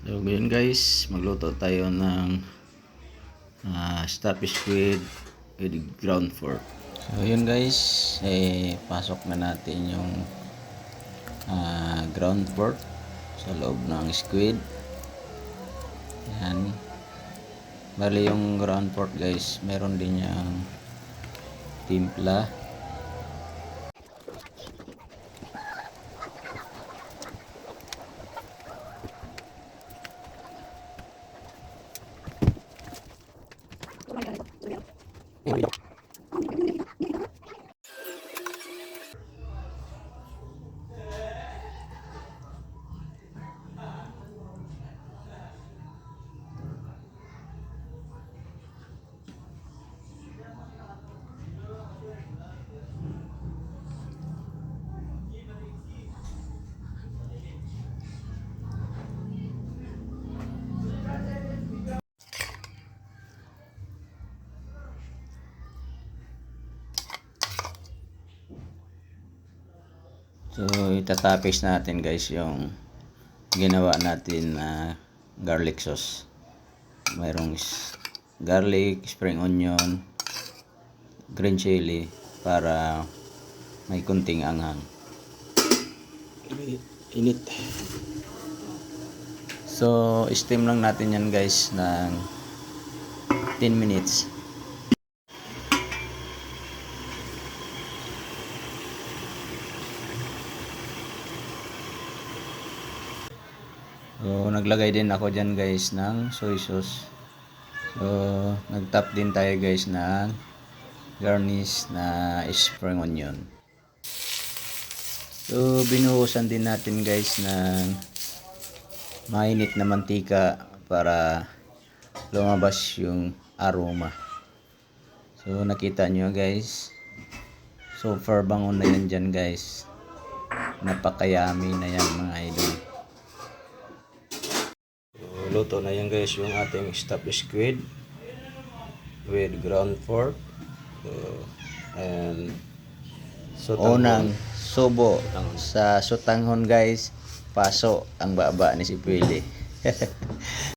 So ngayon guys, magluto tayo ng stuffed squid with ground pork. So yun guys, pasok na natin yung ground pork sa loob ng squid. Yan. Bali yung ground pork guys, meron din yung timpla. So itatapis natin guys yung ginawa natin na garlic sauce. Mayroong garlic, spring onion, green chili para may kunting anghang. Init. So steam lang natin yan guys ng 10 minutes. So naglagay din ako dyan guys ng soy sauce. So nagtap din tayo guys ng garnish na spring onion. So binuhusan din natin guys ng mainit na mantika para lumabas yung aroma. So nakita nyo guys, so far bango na yan dyan guys. Napakayami na yan mga idol. Luto na yan guys yung ating stuffed squid with ground pork and unang subo sa sutanghon guys, paso ang baba ni si Pili.